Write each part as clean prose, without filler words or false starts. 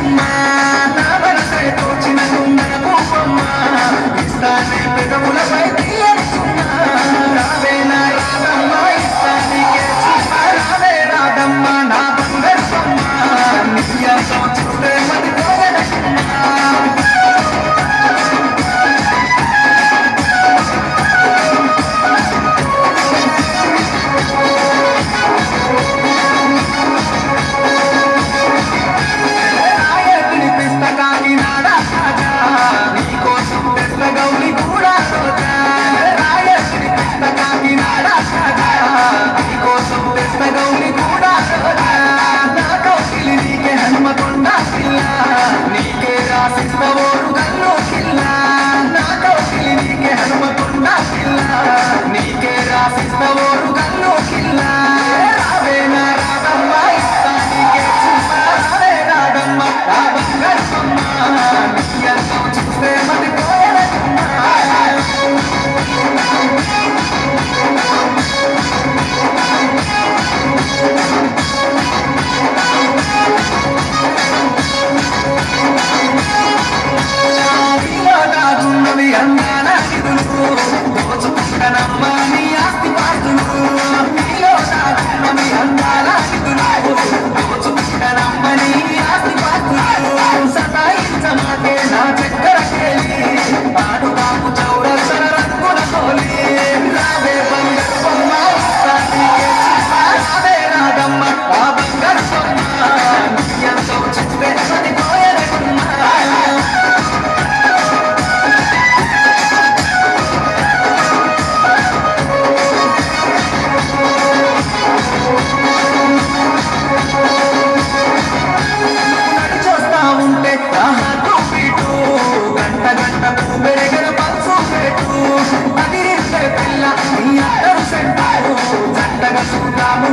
గుమ్మ నా మనసే తోచిన గుండె పూపమ్మ ఇస్తానే పెదవులపై తీయని చుమ్మ రావే నా రాధమ్మ ఇస్తానికే చుమ్మ రావే రాధమ్మ నా బంగారు బొమ్మ నీయంతో చూస్తే మది పోగడ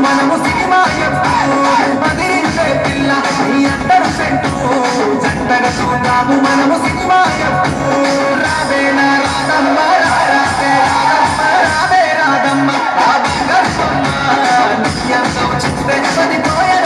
మనము సినిమా అదిరించే పిల్ల నీ అందరు సెంటు జంటగా చూద్దాము మనము సినిమా రావే నా రాధమ్మ రావే రాధమ్మ రావే రాధమ్మ ఆ బంగారు బొమ్మ నీయంతో చూస్తే పదిపోయే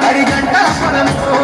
అరిగంట పొలము